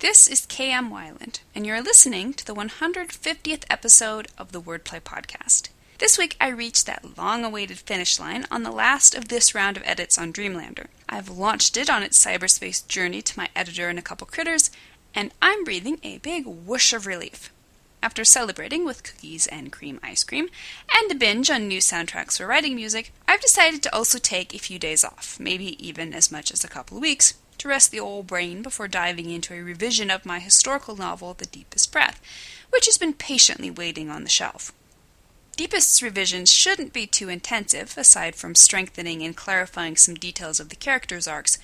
This is KM Wyland, and you're listening to the 150th episode of the Wordplay Podcast. This week I reached that long-awaited finish line on the last of this round of edits on Dreamlander. I've launched it on its cyberspace journey to my editor and a couple critters, and I'm breathing a big whoosh of relief. After celebrating with cookies and cream ice cream, and a binge on new soundtracks for writing music, I've decided to also take a few days off, maybe even as much as a couple of weeks, to rest the old brain before diving into a revision of my historical novel, The Deepest Breath, which has been patiently waiting on the shelf. Deepest's revisions shouldn't be too intensive, aside from strengthening and clarifying some details of the characters' arcs.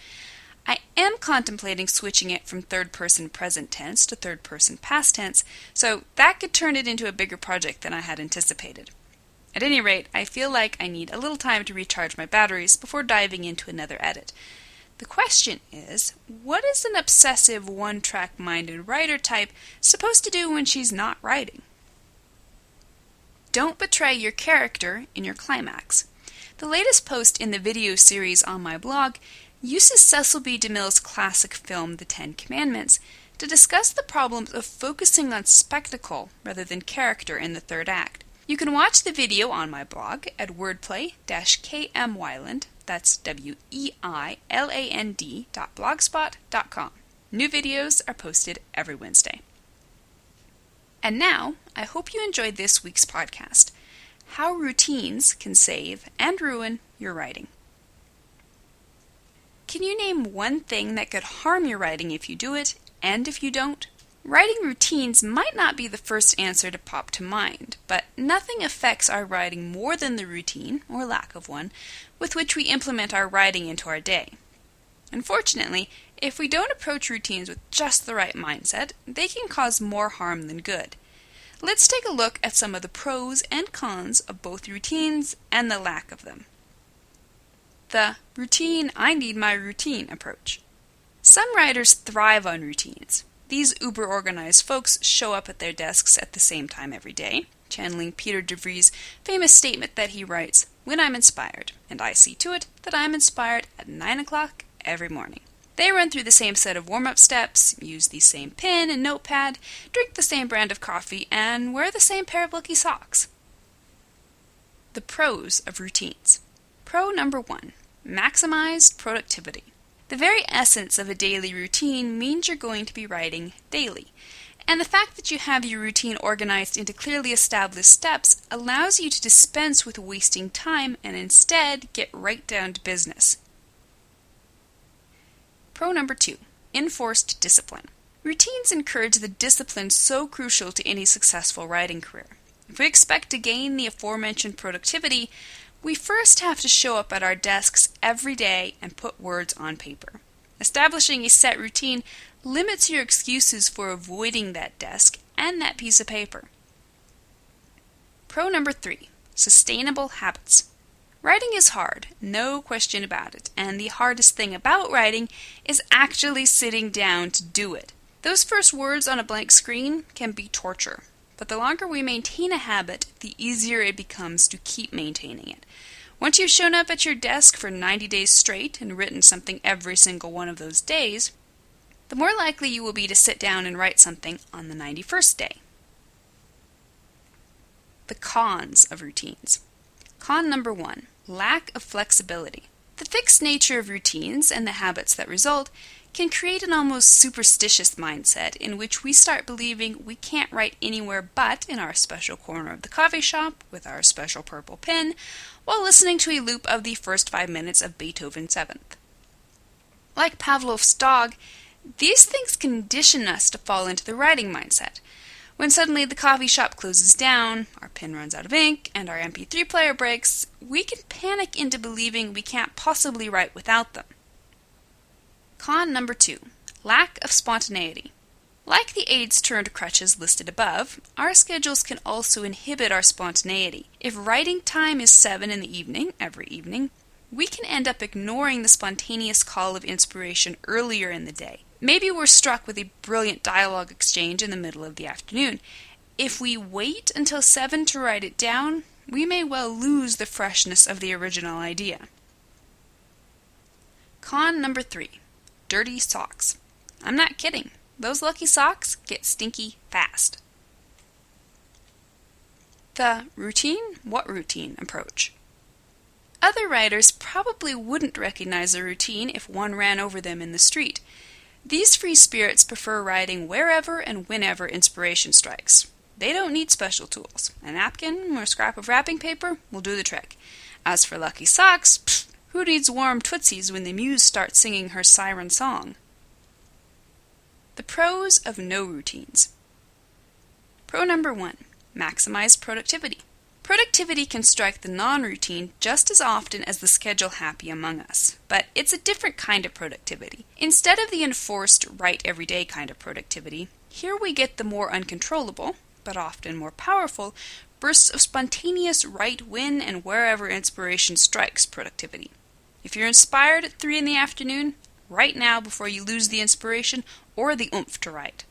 I am contemplating switching it from third-person present tense to third-person past tense, so that could turn it into a bigger project than I had anticipated. At any rate, I feel like I need a little time to recharge my batteries before diving into another edit. The question is, what is an obsessive, one-track-minded writer type supposed to do when she's not writing? Don't betray your character in your climax. The latest post in the video series on my blog uses Cecil B. DeMille's classic film, The Ten Commandments, to discuss the problems of focusing on spectacle rather than character in the third act. You can watch the video on my blog at wordplay-kmwyland, that's weiland.blogspot.com. New videos are posted every Wednesday. And now, I hope you enjoyed this week's podcast, How Routines Can Save and Ruin Your Writing. Can you name one thing that could harm your writing if you do it, and if you don't? Writing routines might not be the first answer to pop to mind, but nothing affects our writing more than the routine, or lack of one, with which we implement our writing into our day. Unfortunately, if we don't approach routines with just the right mindset, they can cause more harm than good. Let's take a look at some of the pros and cons of both routines and the lack of them. The routine, I need my routine approach. Some writers thrive on routines. These uber-organized folks show up at their desks at the same time every day, channeling Peter DeVries' famous statement that he writes, "When I'm inspired, and I see to it that I'm inspired at 9 o'clock every morning." They run through the same set of warm-up steps, use the same pen and notepad, drink the same brand of coffee, and wear the same pair of lucky socks. The pros of routines. Pro number 1. Maximized productivity. The very essence of a daily routine means you're going to be writing daily, and the fact that you have your routine organized into clearly established steps allows you to dispense with wasting time and instead get right down to business. Pro number 2. Enforced discipline. Routines encourage the discipline so crucial to any successful writing career. If we expect to gain the aforementioned productivity, we first have to show up at our desks every day and put words on paper. Establishing a set routine limits your excuses for avoiding that desk and that piece of paper. Pro number 3. Sustainable habits. Writing is hard, no question about it, and the hardest thing about writing is actually sitting down to do it. Those first words on a blank screen can be torture. But the longer we maintain a habit, the easier it becomes to keep maintaining it. Once you've shown up at your desk for 90 days straight and written something every single one of those days, the more likely you will be to sit down and write something on the 91st day. The cons of routines. Con number 1. Lack of flexibility. The fixed nature of routines and the habits that result can create an almost superstitious mindset in which we start believing we can't write anywhere but in our special corner of the coffee shop with our special purple pen while listening to a loop of the first 5 minutes of Beethoven's Seventh. Like Pavlov's dog, these things condition us to fall into the writing mindset. When suddenly the coffee shop closes down, our pen runs out of ink, and our MP3 player breaks, we can panic into believing we can't possibly write without them. Con number 2. Lack of spontaneity. Like the aids turned crutches listed above, our schedules can also inhibit our spontaneity. If writing time is 7 in the evening, every evening, we can end up ignoring the spontaneous call of inspiration earlier in the day. Maybe we're struck with a brilliant dialogue exchange in the middle of the afternoon. If we wait until 7 to write it down, we may well lose the freshness of the original idea. Con number 3. Dirty socks. I'm not kidding. those lucky socks get stinky fast. The routine, what routine approach. Other writers probably wouldn't recognize a routine if one ran over them in the street. These free spirits prefer writing wherever and whenever inspiration strikes. They don't need special tools. A napkin or scrap of wrapping paper will do the trick. As for lucky socks, who needs warm tootsies when the muse starts singing her siren song? The pros of no routines. Pro number 1, maximize productivity. Productivity can strike the non-routine just as often as the schedule-happy among us, but it's a different kind of productivity. Instead of the enforced write every day kind of productivity, here we get the more uncontrollable, but often more powerful, bursts of spontaneous write when and wherever inspiration strikes productivity. If you're inspired at 3 in the afternoon, write now before you lose the inspiration or the oomph to write.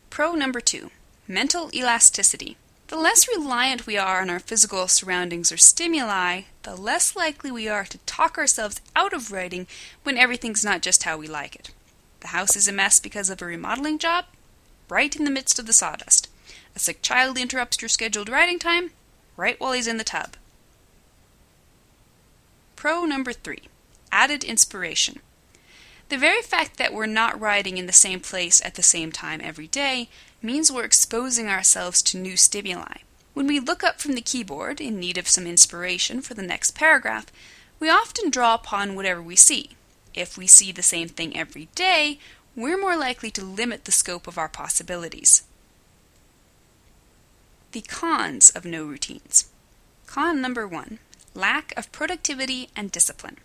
Pro number 2, mental elasticity. The less reliant we are on our physical surroundings or stimuli, the less likely we are to talk ourselves out of writing when everything's not just how we like it. The house is a mess because of a remodeling job? Right in the midst of the sawdust. A sick child interrupts your scheduled writing time? Right while he's in the tub. Pro number 3, added inspiration. The very fact that we're not writing in the same place at the same time every day means we're exposing ourselves to new stimuli. When we look up from the keyboard in need of some inspiration for the next paragraph, we often draw upon whatever we see. If we see the same thing every day, we're more likely to limit the scope of our possibilities. The cons of no routines. Con number 1, lack of productivity and discipline.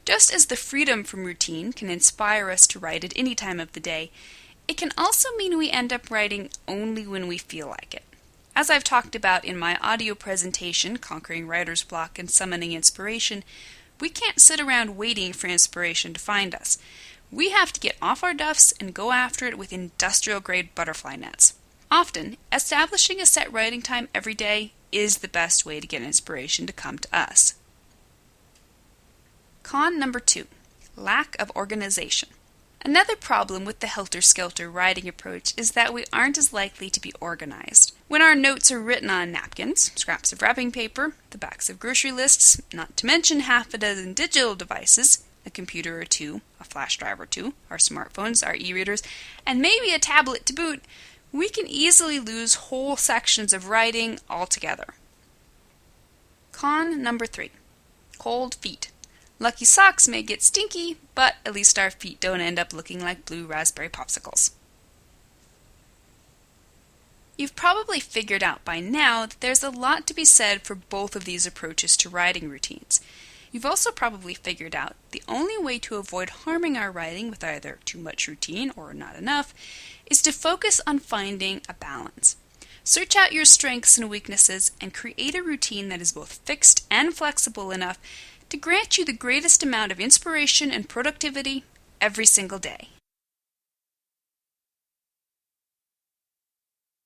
Just as the freedom from routine can inspire us to write at any time of the day, it can also mean we end up writing only when we feel like it. As I've talked about in my audio presentation, Conquering Writer's Block and Summoning Inspiration, we can't sit around waiting for inspiration to find us. We have to get off our duffs and go after it with industrial-grade butterfly nets. Often, establishing a set writing time every day is the best way to get inspiration to come to us. Con number 2, lack of organization. Another problem with the helter-skelter writing approach is that we aren't as likely to be organized. When our notes are written on napkins, scraps of wrapping paper, the backs of grocery lists, not to mention half a dozen digital devices, a computer or 2, a flash drive or 2, our smartphones, our e-readers, and maybe a tablet to boot, we can easily lose whole sections of writing altogether. Con number 3, cold feet. Lucky socks may get stinky, but at least our feet don't end up looking like blue raspberry popsicles. You've probably figured out by now that there's a lot to be said for both of these approaches to writing routines. You've also probably figured out the only way to avoid harming our writing with either too much routine or not enough is to focus on finding a balance. Search out your strengths and weaknesses and create a routine that is both fixed and flexible enough to grant you the greatest amount of inspiration and productivity every single day.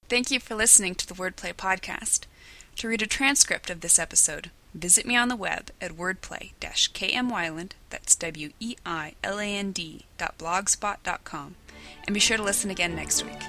Thank you for listening to the Wordplay Podcast. To read a transcript of this episode, visit me on the web at wordplay-kmwyland, that's weiland.blogspot.com, and be sure to listen again next week.